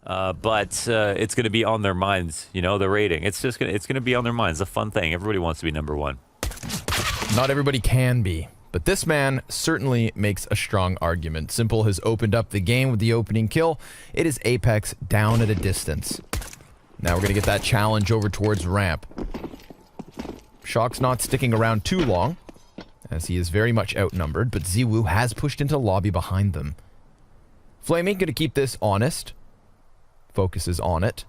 But it's going to be on their minds, you know, the rating. It's going to be on their minds. It's a fun thing. Everybody wants to be #1. Not everybody can be, but this man certainly makes a strong argument. Simple has opened up the game with the opening kill. It is Apex down at a distance. Now we're going to get that challenge over towards ramp. Shock's not sticking around too long, as he is very much outnumbered, but ZYWOO has pushed into lobby behind them. Flaming going to keep this honest. Focuses on it.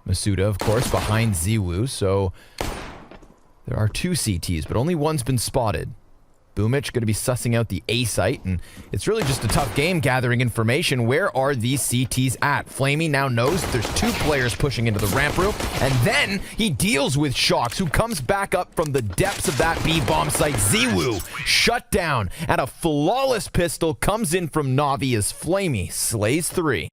Masuda, of course, behind ZYWOO, so there are 2 CTs, but only one's been spotted. Boomich going to be sussing out the A site, and it's really just a tough game gathering information. Where are these CTs at? Flamey now knows that there's 2 players pushing into the ramp room, and then he deals with Shocks, who comes back up from the depths of that B bomb site. ZYWOO shut down, and a flawless pistol comes in from Navi as Flamey slays 3.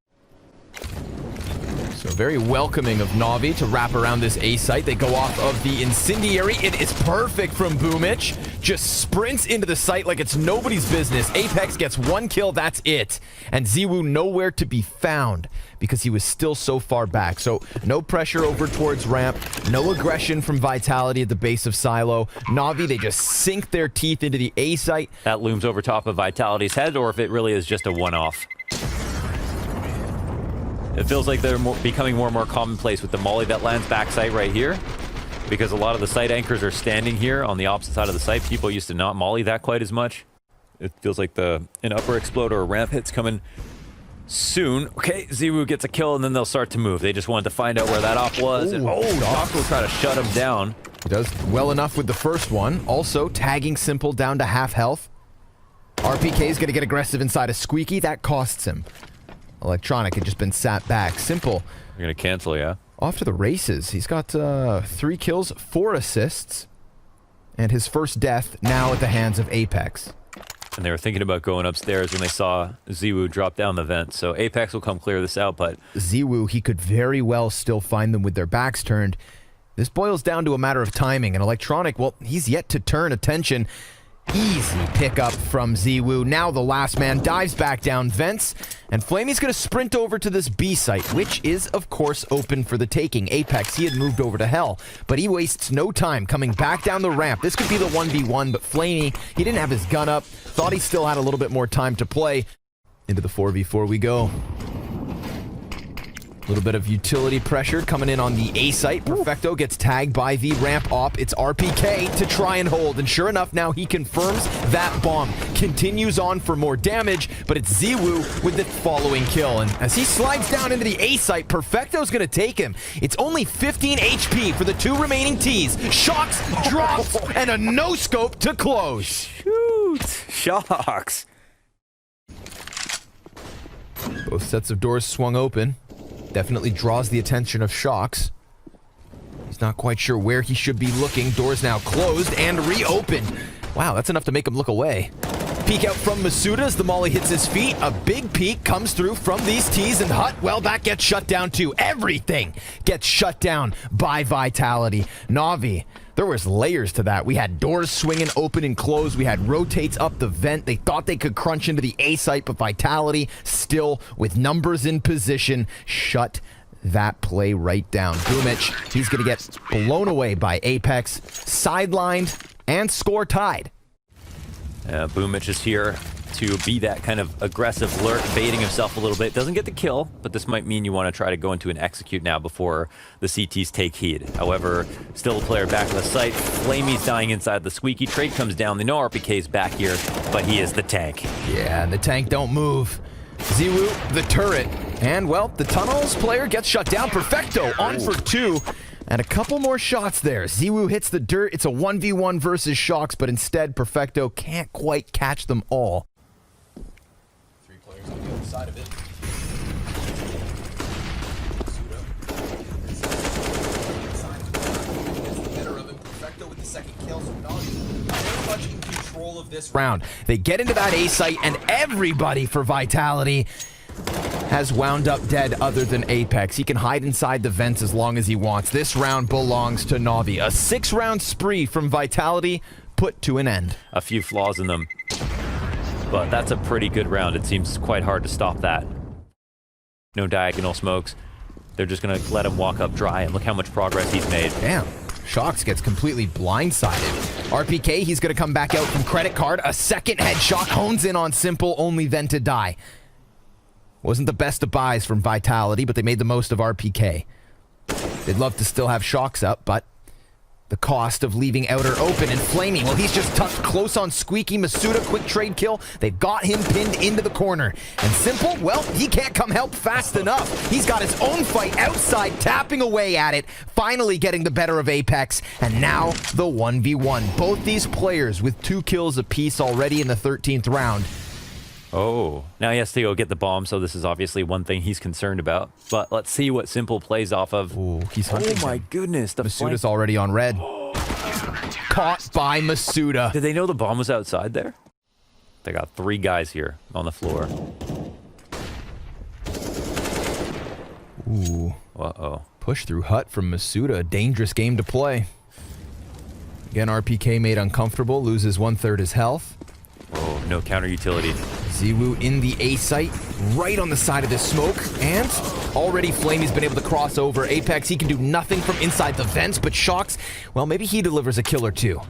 So very welcoming of Navi to wrap around this A site. They go off of the incendiary. It is perfect from Boomich. Just sprints into the site like it's nobody's business. Apex gets 1 kill, that's it. And ZYWOO nowhere to be found because he was still so far back. So no pressure over towards ramp. No aggression from Vitality at the base of Silo. Navi, they just sink their teeth into the A site. That looms over top of Vitality's head, or if it really is just a one-off. It feels like they're becoming more and more commonplace with the molly that lands backside right here, because a lot of the site anchors are standing here on the opposite side of the site. People used to not molly that quite as much. It feels like an upper exploder or ramp hit's coming soon. Okay, ZYWOO gets a kill, and then they'll start to move. They just wanted to find out where that op was. And Doc will try to shut him down. He does well enough with the first one. Also, tagging Simple down to half health. RPK is going to get aggressive inside a Squeaky. That costs him. Electronic had just been sat back. Simple. You're going to cancel, yeah? Off to the races. He's got 3 kills, 4 assists, and his first death now at the hands of Apex. And they were thinking about going upstairs when they saw ZYWOO drop down the vent. So Apex will come clear this out, but ZYWOO, he could very well still find them with their backs turned. This boils down to a matter of timing, and Electronic, well, he's yet to turn attention. Easy pickup from ZYWOO. Now the last man dives back down vents, and Flamey's going to sprint over to this B site, which is, of course, open for the taking. Apex, he had moved over to Hell, but he wastes no time coming back down the ramp. This could be the 1v1, but Flamey, he didn't have his gun up. Thought he still had a little bit more time to play. Into the 4v4 we go. A little bit of utility pressure coming in on the A site. Perfecto gets tagged by the ramp op. It's RPK to try and hold, and sure enough, now he confirms that bomb. Continues on for more damage, but it's ZYWOO with the following kill, and as he slides down into the A site, Perfecto's gonna take him. It's only 15 HP for the 2 remaining Ts. Shocks, drops, and a no-scope to close. Shoot! Shocks! Both sets of doors swung open. Definitely draws the attention of Shocks. He's not quite sure where he should be looking. Doors now closed and reopened. Wow, that's enough to make him look away. Peek out from Masuda as the molly hits his feet. A big peek comes through from these Ts, and Hut, well, that gets shut down too. Everything gets shut down by Vitality. Navi, there was layers to that. We had doors swinging open and closed. We had rotates up the vent. They thought they could crunch into the A site, but Vitality, still with numbers in position, shut that play right down. Boomich, he's going to get blown away by Apex, sidelined, and score tied. Boomich is here to be that kind of aggressive lurk, baiting himself a little bit. Doesn't get the kill, but this might mean you want to try to go into an execute now before the CTs take heed. However, still a player back on the site. Flamey's dying inside the Squeaky. Trade comes down. They know RPK's back here, but he is the tank. Yeah, and the tank don't move. ZYWOO, the turret. And, well, the tunnels player gets shut down. Perfecto on for 2. And a couple more shots there. ZYWOO hits the dirt. It's a 1v1 versus Shocks, but instead, Perfecto can't quite catch them all. 3 players on the other side of it. Perfecto with the second kill, so very much in control of this round. They get into that A site, and everybody for Vitality has wound up dead other than Apex. He can hide inside the vents as long as he wants. This round belongs to Navi. A 6-round spree from Vitality put to an end. A few flaws in them, but that's a pretty good round. It seems quite hard to stop that. no diagonal smokes. They're just going to let him walk up dry, and look how much progress he's made. Damn. Shox gets completely blindsided. RPK, he's going to come back out from credit card. A second headshot hones in on Simple, only then to die. Wasn't the best of buys from Vitality, but they made the most of RPK. They'd love to still have Shox up, but the cost of leaving Outer open and flaming. Well, he's just tucked close on Squeaky. Masuda, quick trade kill. They've got him pinned into the corner. And Simple, well, he can't come help fast enough. He's got his own fight outside, tapping away at it, finally getting the better of Apex. And now the 1v1. Both these players with 2 kills apiece already in the 13th round. Oh, now he has to go get the bomb, so this is obviously one thing he's concerned about. But let's see what Simple plays off of. Ooh, he's hunting. Oh my goodness. The Masuda's already on red. Caught by Masuda. Did they know the bomb was outside there? They got 3 guys here on the floor. Ooh. Uh-oh. Push through hut from Masuda. A dangerous game to play. Again, RPK made uncomfortable. Loses 1/3 his health. Oh, no counter utility. ZYWOO in the A site, right on the side of this smoke, and already Flamey's been able to cross over. Apex, he can do nothing from inside the vents, but Shox, well, maybe he delivers a kill or 2.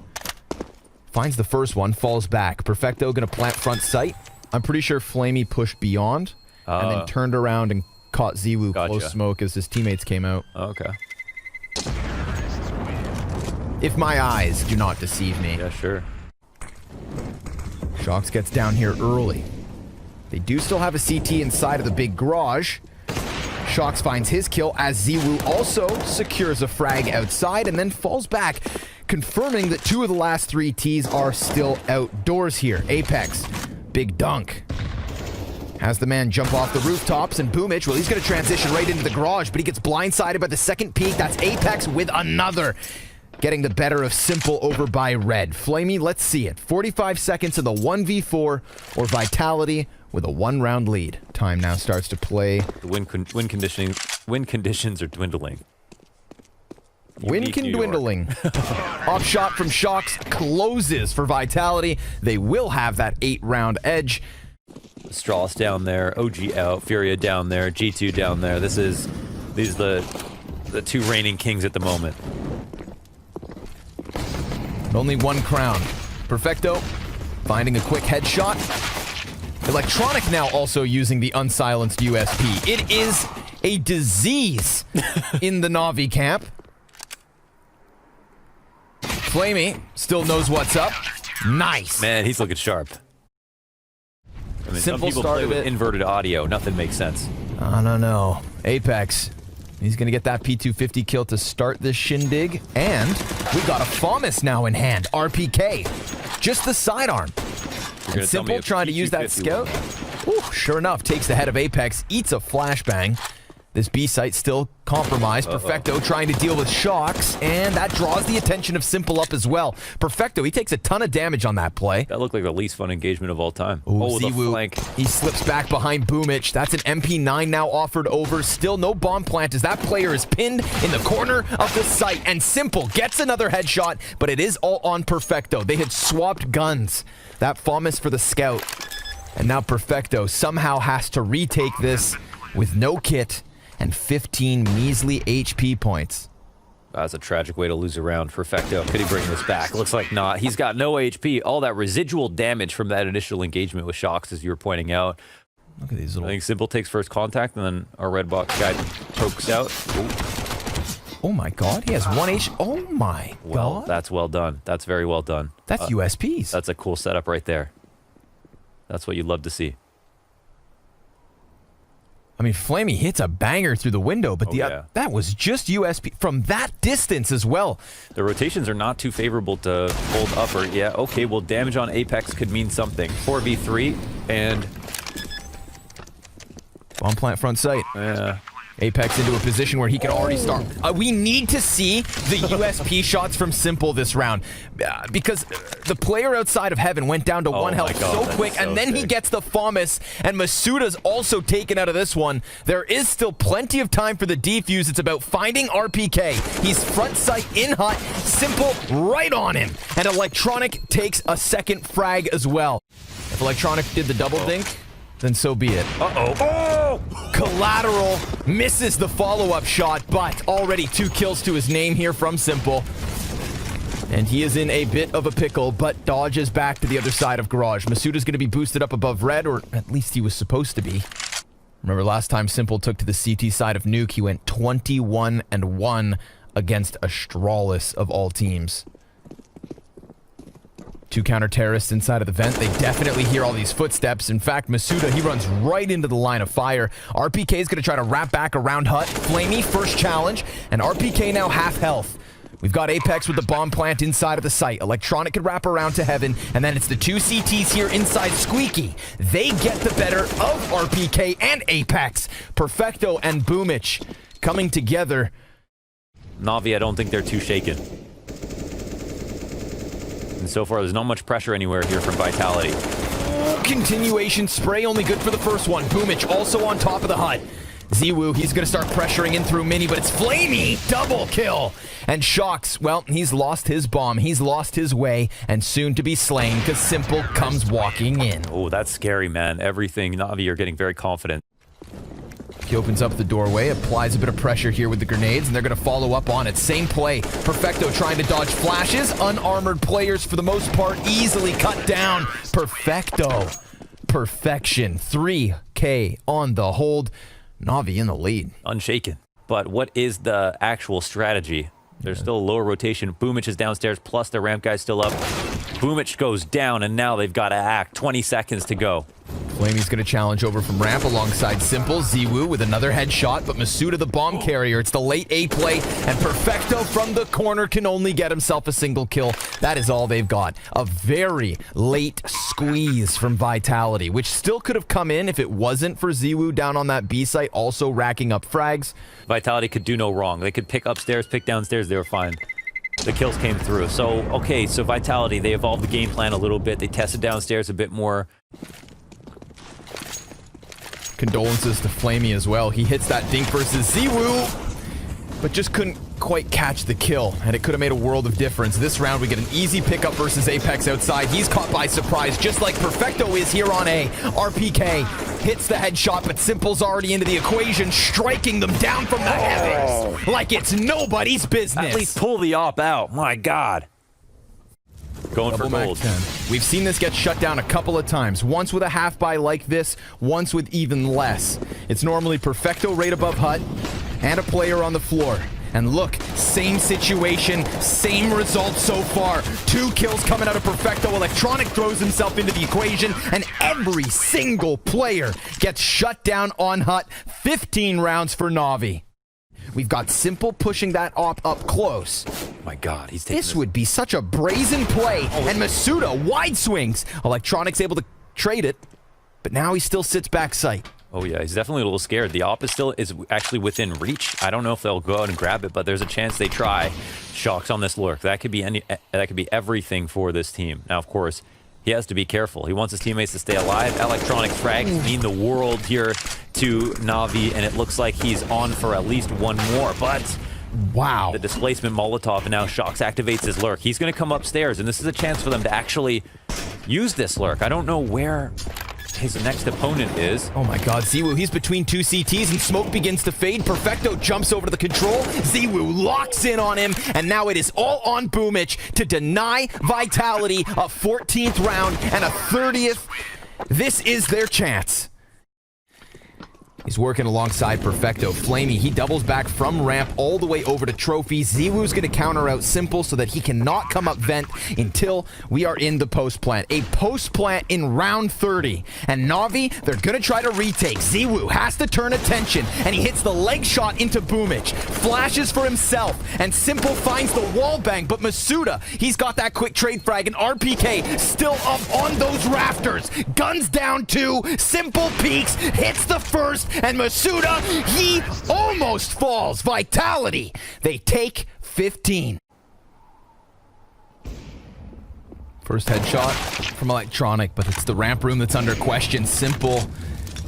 Finds the first one, falls back. Perfecto gonna plant front sight. I'm pretty sure Flamey pushed beyond, and then turned around and caught ZYWOO close smoke as his teammates came out. Okay. If my eyes do not deceive me. Yeah, sure. Shox gets down here early. They do still have a CT inside of the big garage. Shox finds his kill as ZYWOO also secures a frag outside and then falls back, confirming that 2 of the last 3 Ts are still outdoors here. Apex, big dunk. Has the man jump off the rooftops, and Boomich, well, he's going to transition right into the garage, but he gets blindsided by the second peek. That's Apex with another. Getting the better of Simple over by red. Flamey, let's see it. 45 seconds in the 1v4 or Vitality with a 1-round lead. Time now starts to play. The win conditions are dwindling. Win can dwindling. Off shot from Shox closes for Vitality. They will have that 8-round edge. Strauss down there, OG out, Furia down there, G2 down there. These are the 2 reigning kings at the moment. Only 1 crown. Perfecto finding a quick headshot. Electronic now also using the unsilenced USP. It is a disease in the Navi camp. Flamey still knows what's up. Nice. Man, he's looking sharp. I mean, Simple some people play with inverted audio. Nothing makes sense. I don't know. Apex. He's going to get that P250 kill to start this shindig. And we got a FAMAS now in hand. RPK. Just the sidearm. And Simple trying to use that scout. Ooh, sure enough, takes the head of Apex. Eats a flashbang. This B site still compromised. Perfecto trying to deal with Shox, and that draws the attention of Simple up as well. Perfecto, he takes a ton of damage on that play. That looked like the least fun engagement of all time. Ooh, ZYWOO, he slips back behind Boomich. That's an MP9 now offered over. Still no bomb plant as that player is pinned in the corner of the site, and Simple gets another headshot, but it is all on Perfecto. They had swapped guns. That FAMAS for the scout, and now Perfecto somehow has to retake this with no kit and 15 measly HP points. That's a tragic way to lose a round. Perfecto. Could he bring this back? Looks like not. He's got no HP. All that residual damage from that initial engagement with Shox, as you were pointing out. Look at these little... I think Simple takes first contact, and then our red box guy pokes out. Ooh. Oh my god, he has 1 HP. Oh my god. That's well done. That's very well done. That's USPs. That's a cool setup right there. That's what you'd love to see. I mean, Flamey hits a banger through the window, but that was just USP from that distance as well. The rotations are not too favorable to hold upper. Yeah, okay, well, damage on Apex could mean something. 4v3, and... bomb plant front sight. Yeah. Apex into a position where he can already start. We need to see the USP shots from Simple this round because the player outside of Heaven went down to 1 health so quick, and then he gets the FAMAS, and Masuda's also taken out of this one. There is still plenty of time for the defuse. It's about finding RPK. He's front sight in hut. Simple right on him, and Electronic takes a second frag as well. If Electronic did the double dink, then so be it. Uh-oh. Oh! Collateral misses the follow-up shot, but already 2 kills to his name here from Simple. And he is in a bit of a pickle, but dodges back to the other side of Garage. Masuda's going to be boosted up above red, or at least he was supposed to be. Remember last time Simple took to the CT side of Nuke, he went 21-1 against Astralis of all teams. 2 counter-terrorists inside of the vent. They definitely hear all these footsteps. In fact, Masuda, he runs right into the line of fire. RPK is going to try to wrap back around Hut. Flamey, first challenge, and RPK now half health. We've got Apex with the bomb plant inside of the site. Electronic could wrap around to heaven, and then it's the 2 CTs here inside Squeaky. They get the better of RPK and Apex. Perfecto and Boomich coming together. Navi, I don't think they're too shaken. And so far, there's not much pressure anywhere here from Vitality. Continuation spray, only good for the first one. Boomich also on top of the Hut. ZYWOO, he's going to start pressuring in through Mini, but it's Flamey! Double kill! And Shocks, well, he's lost his bomb, he's lost his way, and soon to be slain, because Simple comes walking in. Oh, that's scary, man. Everything, Navi, you're getting very confident. He opens up the doorway, applies a bit of pressure here with the grenades, and they're going to follow up on it. Same play. Perfecto trying to dodge flashes. Unarmored players, for the most part, easily cut down. Perfecto. Perfection. 3K on the hold. Navi in the lead. Unshaken. But what is the actual strategy? There's still a lower rotation. Boomich is downstairs, plus the ramp guy's still up. Boomich goes down, and now they've got to act. 20 seconds to go. Flamey's going to challenge over from ramp alongside Simple. ZYWOO with another headshot, but Masuda the bomb carrier. It's the late A play, and Perfecto from the corner can only get himself a single kill. That is all they've got. A very late squeeze from Vitality, which still could have come in if it wasn't for ZYWOO down on that B site, also racking up frags. Vitality could do no wrong. They could pick upstairs, pick downstairs, they were fine. The kills came through. So, okay, so Vitality, they evolved the game plan a little bit. They tested downstairs a bit more. Condolences to Flamey as well. He hits that dink versus ZYWOO, but just couldn't quite catch the kill, and it could have made a world of difference. This round, we get an easy pickup versus Apex outside. He's caught by surprise, just like Perfecto is here on A. RPK hits the headshot, but Simple's already into the equation, striking them down from the heavens like it's nobody's business. At least pull the op out. My God. Going for gold. We've seen this get shut down a couple of times. Once with a half buy like this, once with even less. It's normally Perfecto right above Hut and a player on the floor. And look, same situation, same result so far. 2 kills coming out of Perfecto. Electronic throws himself into the equation, and every single player gets shut down on Hut. 15 rounds for Navi. We've got Simple pushing that op up close. My God, he's taking this would be such a brazen play. And Masuda wide swings. Electronic's able to trade it, but now he still sits back sight. Oh yeah, he's definitely a little scared. The op is actually within reach. I don't know if they'll go out and grab it, but there's a chance they try. Shocks on this lurk. That could be everything for this team. Now, of course, he has to be careful. He wants his teammates to stay alive. Electronic frags mean the world here to Navi, and it looks like he's on for at least one more, but wow. The displacement Molotov, and now Shocks activates his lurk. He's going to come upstairs, and this is a chance for them to actually use this lurk. I don't know where his next opponent is. Oh my God, ZYWOO, he's between 2 CTs and smoke begins to fade. Perfecto jumps over to the control. ZYWOO locks in on him, and now it is all on Boomich to deny Vitality a 14th round and a 30th. This is their chance. He's working alongside Perfecto. Flamey, he doubles back from ramp all the way over to Trophy. ZYWOO's going to counter out Simple so that he cannot come up vent until we are in the post plant. A post plant in round 30. And Navi, they're going to try to retake. ZYWOO has to turn attention, and he hits the leg shot into Boomich. Flashes for himself, and Simple finds the wall bang, but Masuda, he's got that quick trade frag, and RPK still up on those rafters. Guns down 2. Simple peeks, hits the first, and Masuda, he almost falls. Vitality, they take 15. First headshot from Electronic, but it's the ramp room that's under question. Simple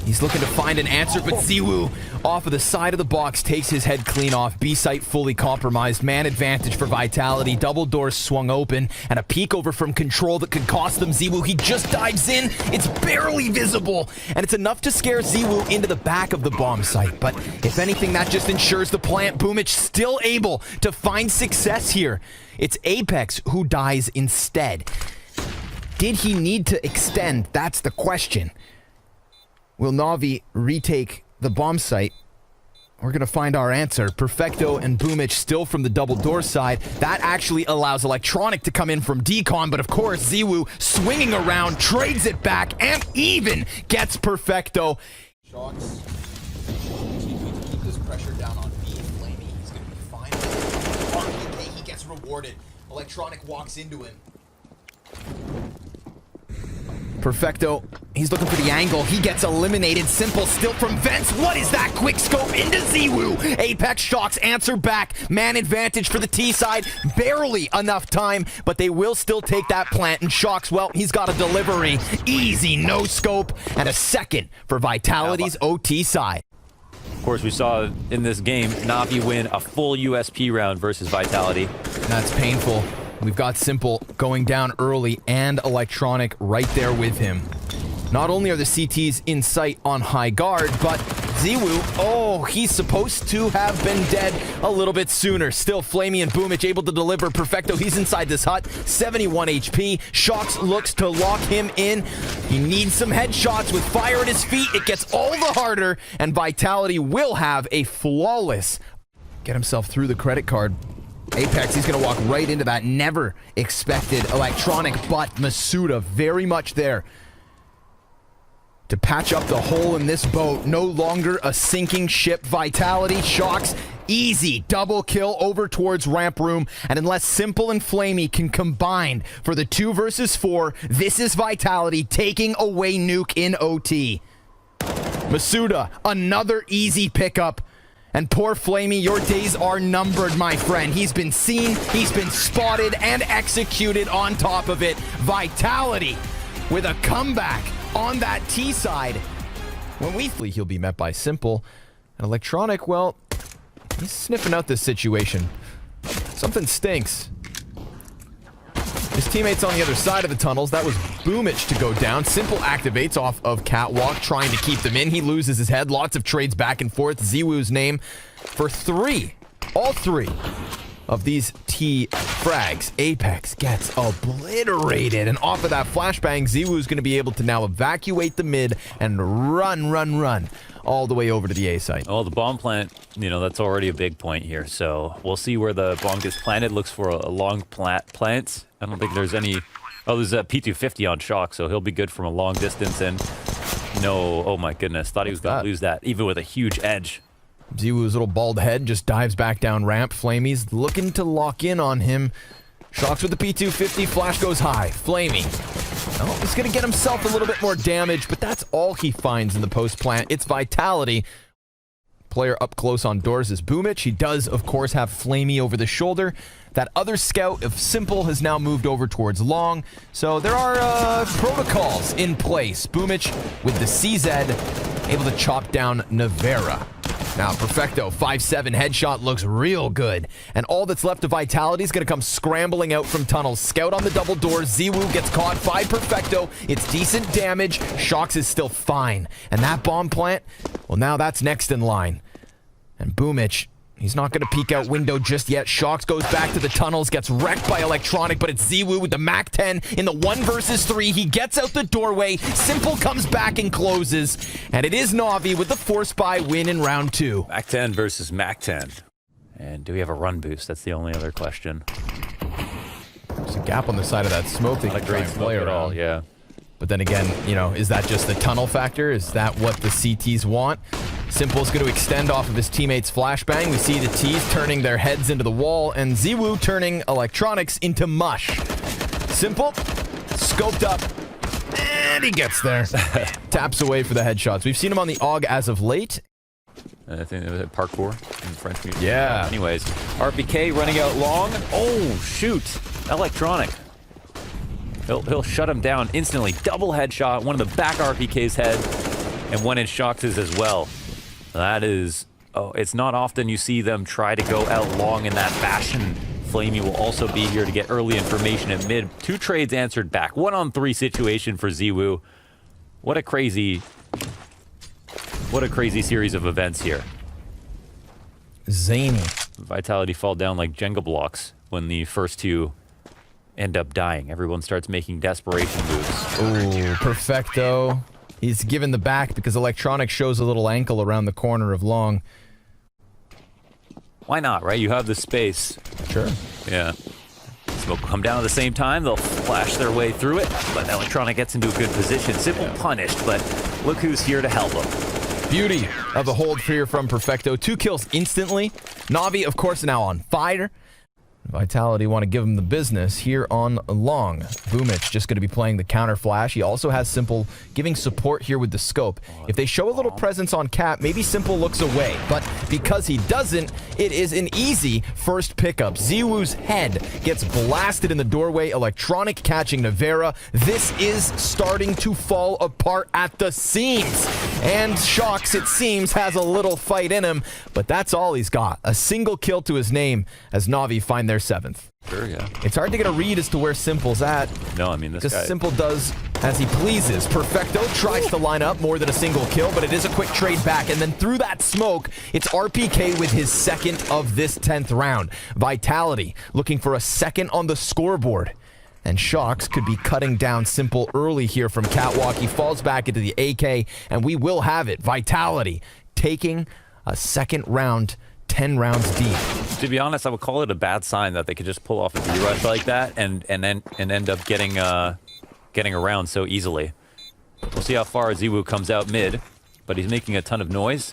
He's looking to find an answer, but ZYWOO off of the side of the box takes his head clean off. B site fully compromised. Man advantage for Vitality. Double doors swung open, and a peek over from control that could cost them ZYWOO. He just dives in. It's barely visible, and it's enough to scare ZYWOO into the back of the bomb site. But if anything, that just ensures the plant. Boomich still able to find success here. It's Apex who dies instead. Did he need to extend? That's the question. Will Navi retake the bomb site? We're going to find our answer. Perfecto and Boomich still from the double door side. That actually allows Electronic to come in from decon, but of course ZYWOO swinging around, trades it back, and even gets Perfecto. Shots. Keep this pressure down on B. Flamey, he's going to be fine. RPK, he gets rewarded. Electronic walks into him. Perfecto, he's looking for the angle. He gets eliminated. Simple still from vents. What is that? Quick scope into ZYWOO. Apex Shocks answer back. Man advantage for the T side. Barely enough time, but they will still take that plant. And Shocks, well, he's got a delivery. Easy no scope. And a second for Vitality's OT side. Of course, we saw in this game, Navi win a full USP round versus Vitality. That's painful. We've got Simple going down early and Electronic right there with him. Not only are the CTs in sight on high guard, but ZYWOO, oh, he's supposed to have been dead a little bit sooner. Still, Flamey and Boomich able to deliver. Perfecto, he's inside this hut. 71 HP. Shocks looks to lock him in. He needs some headshots with fire at his feet. It gets all the harder, and Vitality will have a flawless get himself through the credit card. Apex, he's going to walk right into that never expected Electronic, but Masuda very much there to patch up the hole in this boat. No longer a sinking ship. Vitality, Shocks, easy double kill over towards ramp room. And unless Simple and Flamey can combine for the 2 versus 4, this is Vitality taking away Nuke in OT. Masuda, another easy pickup. And poor Flamey, your days are numbered, my friend. He's been seen, he's been spotted, and executed on top of it. Vitality with a comeback on that T side. When he'll be met by Simple. And Electronic, well, he's sniffing out this situation. Something stinks. His teammates on the other side of the tunnels. That was Boomich to go down. Simple activates off of Catwalk, trying to keep them in. He loses his head. Lots of trades back and forth. ZYWOO's name for 3. All 3 of these T frags. Apex gets obliterated. And off of that flashbang, ZYWOO's going to be able to now evacuate the mid and run all the way over to the A site. Oh, the bomb plant, you know, that's already a big point here. So we'll see where the bomb gets planted. Looks for a long plant. I don't think there's any... Oh, there's a P250 on Shock, so he'll be good from a long distance. And no, oh my goodness, thought he was going to lose that, even with a huge edge. ZYWOO's little bald head just dives back down ramp. Flamey's looking to lock in on him. Shocks with the P250, flash goes high. Flamey, oh, he's going to get himself a little bit more damage, but that's all he finds in the post plant. It's Vitality. Player up close on doors is Boomich. He does, of course, have Flamey over the shoulder. That other scout of Simple has now moved over towards long. So there are protocols in place. Boomich with the CZ able to chop down Navera. Now, Perfecto, 5-7 headshot looks real good. And all that's left of Vitality is going to come scrambling out from tunnels. Scout on the double door. ZYWOO gets caught by Perfecto. It's decent damage. Shocks is still fine. And that bomb plant, well, now that's next in line. And Boomich, he's not going to peek out window just yet. Shocks goes back to the tunnels, gets wrecked by Electronic, but it's ZYWOO with the MAC-10 in the 1 versus 3. He gets out the doorway. Simple comes back and closes. And it is Navi with the force buy win in round 2. MAC-10 versus MAC-10. And do we have a run boost? That's the only other question. There's a gap on the side of that smoke. They Not a great smoke at all, yeah. But then again, you know, is that just the tunnel factor? Is that what the CTs want? Simple's going to extend off of his teammates' flashbang. We see the T's turning their heads into the wall, and ZYWOO turning Electronics into mush. Simple, scoped up, and he gets there. Taps away for the headshots. We've seen him on the AUG as of late. I think it was at Parkour in French music. Yeah. Anyways, RPK running out long. Oh, shoot. Electronic. He'll shut him down instantly. Double headshot. One of the back RPK's head. and one in Shox as well. That is... Oh, it's not often you see them try to go out long in that fashion. Flamey will also be here to get early information at mid. 2 trades answered back. 1-on-3 situation for ZYWOO. What a crazy series of events here. Zany. Vitality fall down like Jenga blocks when the first 2 end up dying. Everyone starts making desperation moves. Ooh, Perfecto. He's given the back because Electronic shows a little ankle around the corner of long. Why not, right? You have the space. Sure. Yeah. Smoke will come down at the same time. They'll flash their way through it, but Electronic gets into a good position. Simple punished, but look who's here to help him. Beauty of the hold here from Perfecto. 2 kills instantly. Navi, of course, now on fire. Vitality want to give him the business here on long. Boomich just going to be playing the counter flash. He also has Simple giving support here with the scope. If they show a little presence on Cap, maybe Simple looks away. But because he doesn't, it is an easy first pickup. ZYWOO's head gets blasted in the doorway. Electronic catching Navera. This is starting to fall apart at the seams. And Shox, it seems, has a little fight in him. But that's all he's got. A single kill to his name as Navi find their 7th. Sure, yeah. It's hard to get a read as to where Simple's at. No, I mean, this Because guy... Simple does as he pleases. Perfecto tries to line up more than a single kill, but it is a quick trade back. And then through that smoke, it's RPK with his 2nd of this 10th round. Vitality looking for a 2nd on the scoreboard. And Shox could be cutting down Simple early here from Catwalk. He falls back into the AK, and we will have it. Vitality taking a 2nd round, 10 rounds deep. To be honest, I would call it a bad sign that they could just pull off a V-rush like that and end up getting around so easily. We'll see how far ZYWOO comes out mid, but he's making a ton of noise.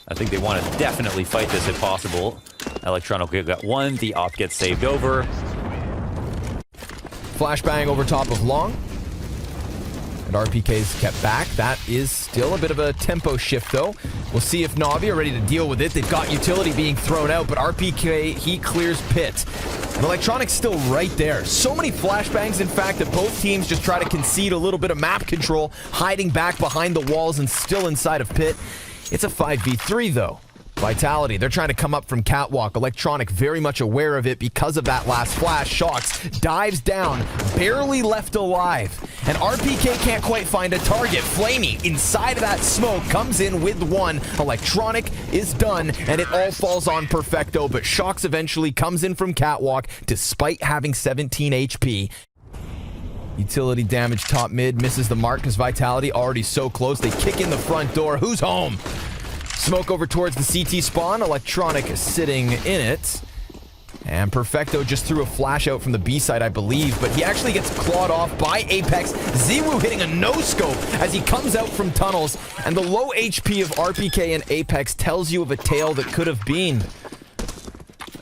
I think they want to definitely fight this if possible. Electronic got 1, the op gets saved over. Flashbang over top of long. And RPK's kept back. That is still a bit of a tempo shift, though. We'll see if Navi are ready to deal with it. They've got utility being thrown out, but RPK, he clears pit. And Electronic's still right there. So many flashbangs, in fact, that both teams just try to concede a little bit of map control, hiding back behind the walls and still inside of pit. It's a 5v3, though. Vitality, they're trying to come up from Catwalk. Electronic very much aware of it because of that last flash. Shox dives down, barely left alive. And RPK can't quite find a target. Flamey, inside of that smoke, comes in with 1. Electronic is done, and it all falls on Perfecto. But Shox eventually comes in from Catwalk, despite having 17 HP. Utility damage top mid, misses the mark because Vitality already so close. They kick in the front door. Who's home? Smoke over towards the CT spawn. Electronic sitting in it. And Perfecto just threw a flash out from the B side, I believe, but he actually gets clawed off by Apex. ZYWOO hitting a no-scope as he comes out from tunnels, and the low HP of RPK and Apex tells you of a tale that could have been.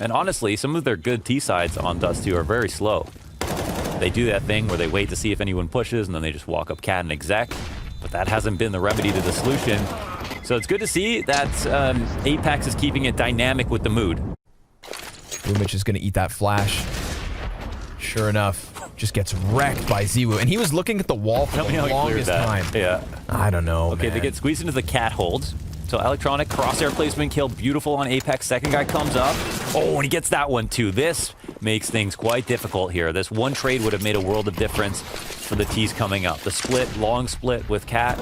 And honestly, some of their good T-sides on Dust 2 are very slow. They do that thing where they wait to see if anyone pushes, and then they just walk up cat and exec, but that hasn't been the remedy to the solution. So it's good to see that Apex is keeping it dynamic with the mood. Boomich is going to eat that flash. Sure enough, just gets wrecked by ZYWOO. And he was looking at the wall for the longest time. Yeah. I don't know, Okay, man. they get squeezed into the cat holds. So Electronic crosshair placement kill, beautiful on Apex. 2nd guy comes up. Oh, and he gets that one too. This makes things quite difficult here. This one trade would have made a world of difference for the T's coming up. The split, long split with Cat.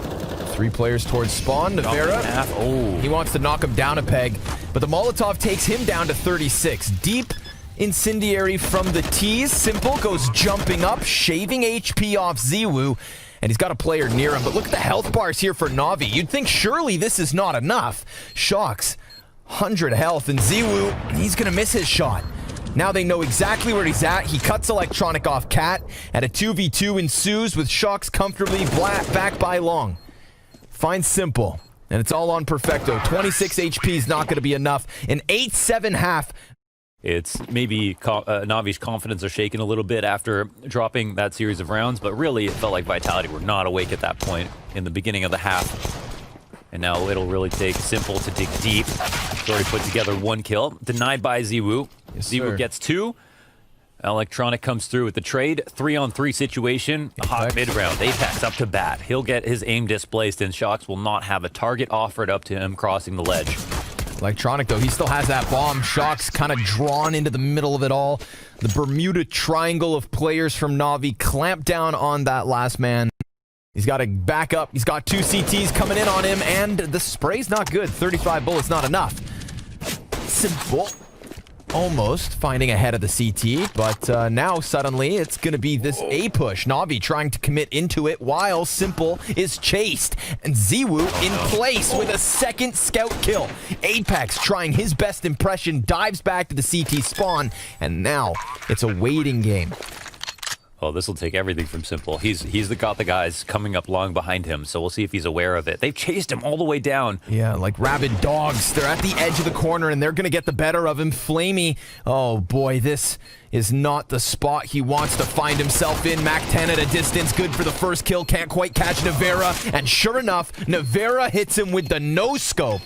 3 players towards spawn. Navera, oh, he wants to knock him down a peg, but the Molotov takes him down to 36. Deep incendiary from the T's. Simple goes jumping up, shaving HP off ZYWOO, and he's got a player near him. But look at the health bars here for Navi. You'd think surely this is not enough. Shox, 100 health, and ZYWOO, he's going to miss his shot. Now they know exactly where he's at. He cuts Electronic off Cat, and a 2v2 ensues with Shox comfortably back by long. Finds Simple, and it's all on Perfecto. 26 HP is not going to be enough. An 8-7 half. it's maybe Navi's confidence are shaken a little bit after dropping that series of rounds, but really it felt like Vitality were not awake at that point in the beginning of the half. And now it'll really take Simple to dig deep. He's already put together 1 kill. Denied by ZYWOO. Yes, ZYWOO sir. gets 2. Electronic comes through with the trade. 3-on-3 situation. A hot mid-round. Apex up to bat. He'll get his aim displaced, and Shox will not have a target offered up to him crossing the ledge. Electronic, though, he still has that bomb. Shox kind of drawn into the middle of it all. The Bermuda Triangle of players from Navi clamp down on that last man. He's got to back up. He's got 2 CTs coming in on him, and the spray's not good. 35 bullets, not enough. Simple. Almost finding ahead of the CT, but now suddenly it's going to be this A push. Navi trying to commit into it while Simple is chased. And ZYWOO in place with a second scout kill. Apex trying his best impression, dives back to the CT spawn, and now it's a waiting game. Oh, this will take everything from Simple. He's got the guys coming up long behind him, so we'll see if he's aware of it. They've chased him all the way down. Yeah, like rabid dogs. They're at the edge of the corner, and they're going to get the better of him. Flamey, oh boy, this is not the spot he wants to find himself in. Mac 10 at a distance, good for the first kill. Can't quite catch Navera, and sure enough, Navera hits him with the no-scope.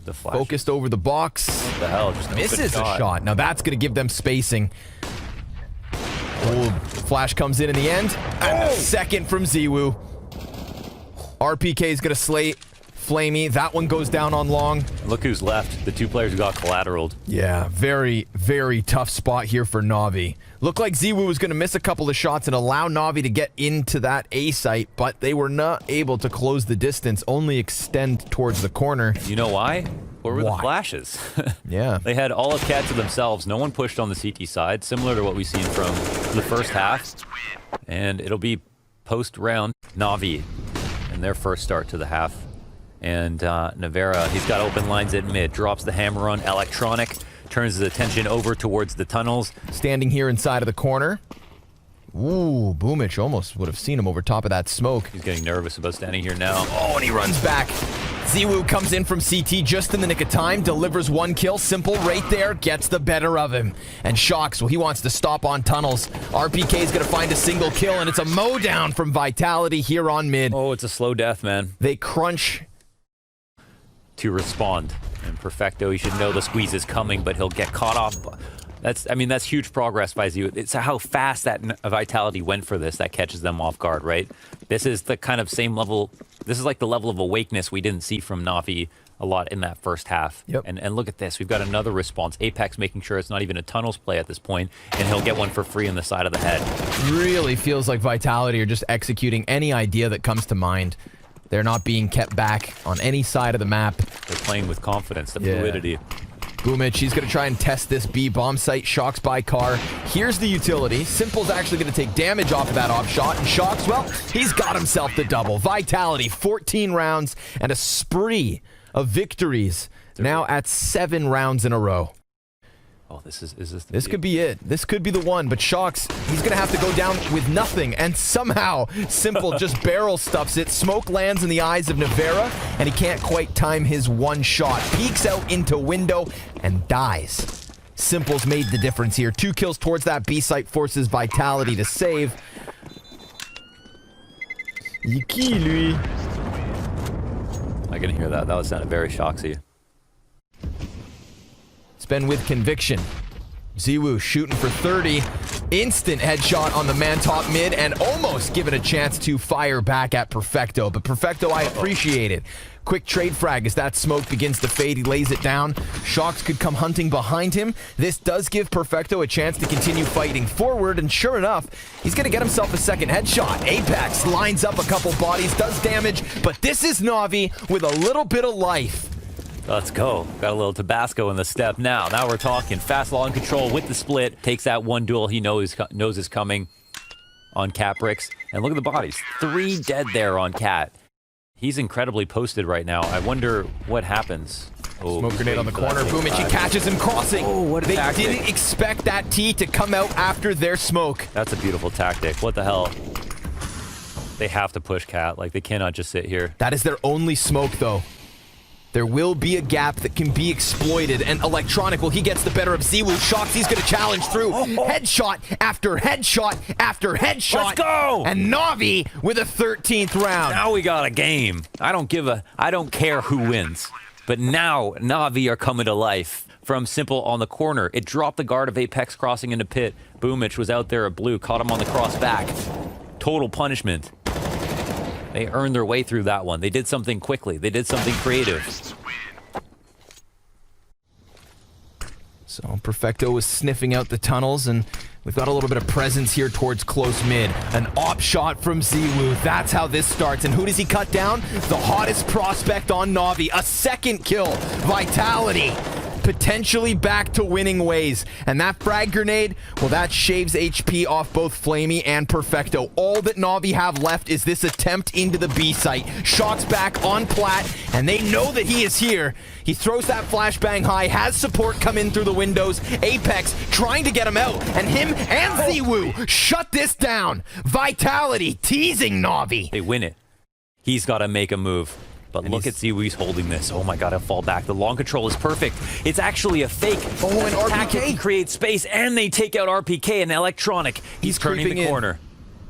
The flash. Focused over the box. What the hell? Just Misses a shot. Now that's going to give them spacing. Oh, flash comes in the end. And a second from ZYWOO. RPK is going to slate Flamey. That one goes down on long. Look who's left. The 2 players who got collateraled. Yeah, very, very tough spot here for Navi. Looked like ZYWOO was going to miss a couple of shots and allow Navi to get into that A site, but they were not able to close the distance, only extend towards the corner. You know why? Where were the flashes? Yeah. They had all of Cat to themselves. No one pushed on the CT side, similar to what we've seen from the first half. And it'll be post-round Navi in their first start to the half. And Navera, he's got open lines at mid, drops the hammer on Electronic, turns his attention over towards the tunnels. Standing here inside of the corner. Ooh, Boomich almost would have seen him over top of that smoke. He's getting nervous about standing here now. Oh, and he runs back. ZYWOO comes in from CT just in the nick of time, delivers 1 kill. Simple right there, gets the better of him. And Shox, well, he wants to stop on tunnels. RPK is going to find a single kill, and it's a mow down from Vitality here on mid. Oh, it's a slow death, man. They crunch to respond. And Perfecto, he should know the squeeze is coming, but he'll get caught off. That's huge progress by ZYWOO. It's how fast that Vitality went for this that catches them off guard, right? This is the kind of same level. This is like the level of awakeness we didn't see from Navi a lot in that first half. Yep. And look at this. We've got another response. Apex making sure it's not even a tunnels play at this point, and he'll get one for free in the side of the head. Really feels like Vitality are just executing any idea that comes to mind. They're not being kept back on any side of the map. They're playing with confidence, the fluidity. Boomich, he's going to try and test this B bomb site. Shox by car. Here's the utility. Simple's actually going to take damage off of that off shot. And Shox, well, he's got himself the double. Vitality, 14 rounds and a spree of victories. Now at 7 rounds in a row. Oh, This could be it. This could be the one, but Shox, he's going to have to go down with nothing, and somehow Simple just barrel stuffs it. Smoke lands in the eyes of Navera, and he can't quite time his 1 shot. Peeks out into window and dies. Simple's made the difference here. 2 kills towards that B site forces Vitality to save. Yiki, lui. I can hear that. That was sounded very Shoxy. Been with conviction. ZYWOO shooting for 30. Instant headshot on the man top mid and almost given a chance to fire back at Perfecto. But Perfecto, I appreciate it. Quick trade frag as that smoke begins to fade. He lays it down. Shox could come hunting behind him. This does give Perfecto a chance to continue fighting forward. And sure enough, he's going to get himself a second headshot. Apex lines up a couple bodies, does damage. But this is Navi with a little bit of life. Let's go. Got a little Tabasco in the step now. Now we're talking. Fast law and control with the split. Takes that 1 duel he knows is coming on Caprix. And look at the bodies. 3 dead there on Cat. He's incredibly posted right now. I wonder what happens. Oh, smoke grenade on the corner. Boomich, he catches him crossing. Oh, what a tactic. They didn't expect that T to come out after their smoke. That's a beautiful tactic. What the hell? They have to push Cat. Like, they cannot just sit here. That is their only smoke, though. There will be a gap that can be exploited, and Electronic, well, he gets the better of ZYWOO. Shox, he's going to challenge through. Headshot after headshot after headshot. Let's go! And Navi with a 13th round. Now we got a game. I don't care who wins. But now Navi are coming to life. From Simple on the corner, it dropped the guard of Apex crossing into pit. Boomich was out there at blue, caught him on the cross back. Total punishment. They earned their way through that one. They did something quickly. They did something creative. So Perfecto is sniffing out the tunnels, and we've got a little bit of presence here towards close mid. An op shot from ZYWOO. That's how this starts. And who does he cut down? The hottest prospect on Navi. A second kill. Vitality. Potentially back to winning ways. And that frag grenade, well, that shaves HP off both Flamey and Perfecto. All that Navi have left is this attempt into the B site. Shots back on Plat, and they know that he is here. He throws that flashbang high, has support come in through the windows. Apex trying to get him out, and him and ZYWOO shut this down. Vitality teasing Navi. They win it. He's got to make a move. But and look at ZYWOO, he's holding this. Oh my god, I'll fall back. The long control is perfect. It's actually a fake. Oh, and RPK creates space, and they take out RPK and Electronic. He's turning the corner.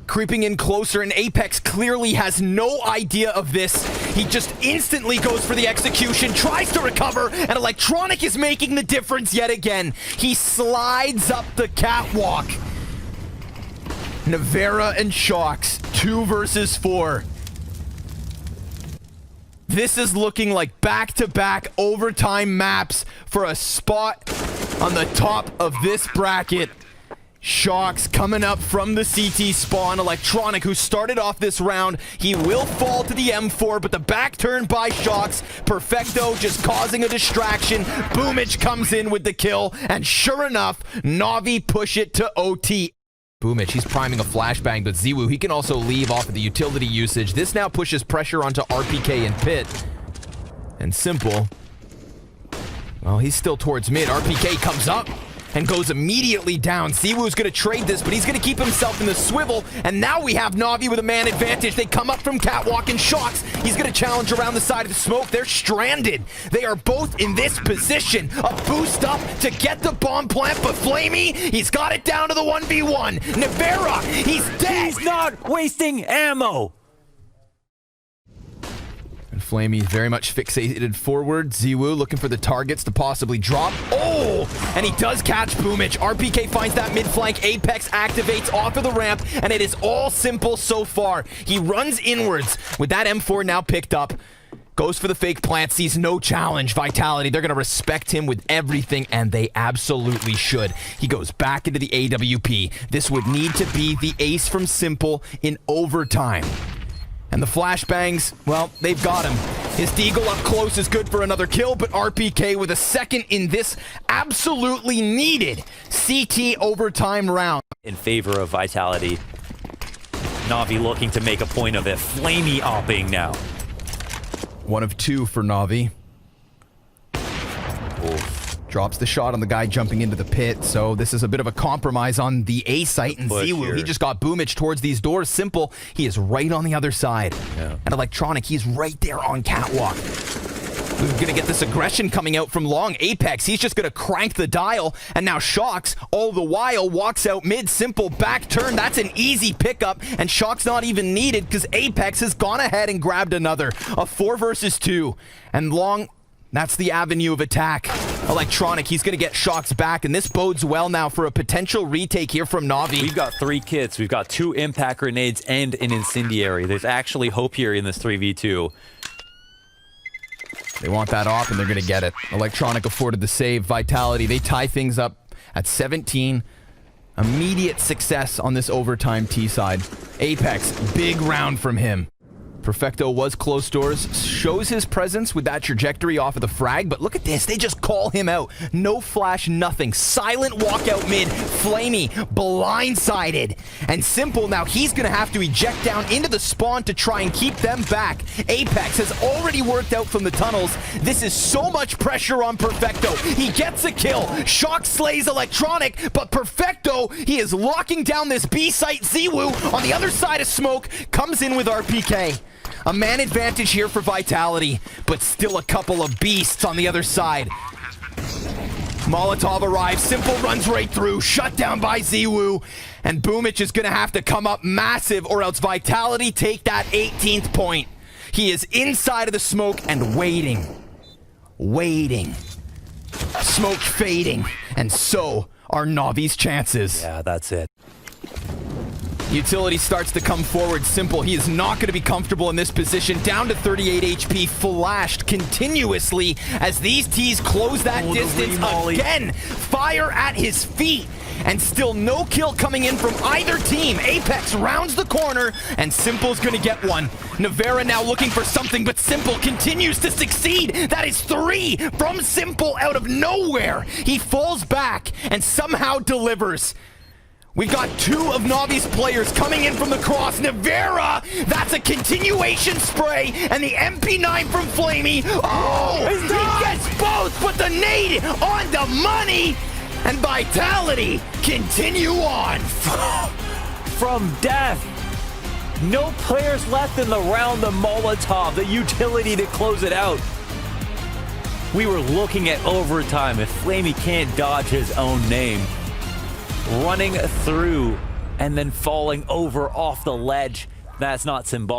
Creeping in closer, and Apex clearly has no idea of this. He just instantly goes for the execution, tries to recover, and Electronic is making the difference yet again. He slides up the catwalk. Navera and Shocks, 2 versus 4. This is looking like back-to-back overtime maps for a spot on the top of this bracket. Shocks coming up from the CT spawn. Electronic, who started off this round, he will fall to the M4, but the back turn by Shocks. Perfecto just causing a distraction. Boomich comes in with the kill, and sure enough, Navi push it to OT. Boomich, he's priming a flashbang, but ZYWOO, he can also leave off of the utility usage. This now pushes pressure onto RPK and Pit. And Simple, well, he's still towards mid. RPK comes up and goes immediately down. ZYWOO's gonna trade this, but he's gonna keep himself in the swivel, and now we have Navi with a man advantage. They come up from catwalk and Shocks. He's gonna challenge around the side of the smoke. They're stranded. They are both in this position. A boost up to get the bomb plant, but Flamey, he's got it down to the 1v1. Navera, he's dead. He's not wasting ammo. Flamey very much fixated forward. ZYWOO looking for the targets to possibly drop. Oh! And he does catch Boomich. RPK finds that mid flank. Apex activates off of the ramp, and it is all Simple so far. He runs inwards with that M4 now picked up. Goes for the fake plant, sees no challenge. Vitality, they're going to respect him with everything, and they absolutely should. He goes back into the AWP. This would need to be the ace from Simple in overtime. And the flashbangs, well, they've got him. His deagle up close is good for another kill, but RPK with a second in this absolutely needed CT overtime round. In favor of Vitality. Navi looking to make a point of it. Flamey opping now. 1 of 2 for Navi. Oof. Drops the shot on the guy jumping into the pit, so this is a bit of a compromise on the A site, and ZYWOO, he just got Boomich towards these doors. Simple, he is right on the other side. Yeah. And Electronic, he's right there on catwalk. We're gonna get this aggression coming out from long. Apex, he's just gonna crank the dial, and now Shocks, all the while, walks out mid. Simple back turn, that's an easy pickup, and Shocks not even needed because Apex has gone ahead and grabbed another. A 4 versus 2, and long, that's the avenue of attack. Electronic, he's going to get Shocks back, and this bodes well now for a potential retake here from Navi. We've got 3 kits. We've got 2 impact grenades and an incendiary. There's actually hope here in this 3v2. They want that off, and they're going to get it. Electronic afforded the save. Vitality, they tie things up at 17. Immediate success on this overtime T side. Apex, big round from him. Perfecto was close doors, shows his presence with that trajectory off of the frag, but look at this, they just call him out. No flash, nothing. Silent walkout mid, Flamey, blindsided. And Simple, now he's gonna have to eject down into the spawn to try and keep them back. Apex has already worked out from the tunnels. This is so much pressure on Perfecto. He gets a kill. Shock slays Electronic, but Perfecto, he is locking down this B site. ZYWOO on the other side of smoke comes in with RPK. A man advantage here for Vitality, but still a couple of beasts on the other side. Molotov arrives, Simple runs right through, shut down by ZYWOO, and Boomich is gonna have to come up massive or else Vitality take that 18th point. He is inside of the smoke and waiting. waiting. Smoke fading, and so are Navi's chances. Yeah, that's it. Utility starts to come forward. Simple. He is not going to be comfortable in this position. Down to 38 HP, flashed continuously as these T's close that distance again. Fire at his feet. And still no kill coming in from either team. Apex rounds the corner, and Simple's going to get one. Navera now looking for something, but Simple continues to succeed. That is 3 from Simple out of nowhere. He falls back and somehow delivers. We've got 2 of Navi's players coming in from the cross. Navera, that's a continuation spray, and the MP9 from Flamey. Oh, he gets both, but the nade on the money. And Vitality continue on. From death. No players left in the round. The Molotov, the utility to close it out. We were looking at overtime. If Flamey can't dodge his own name, running through and then falling over off the ledge, that's not symbolic.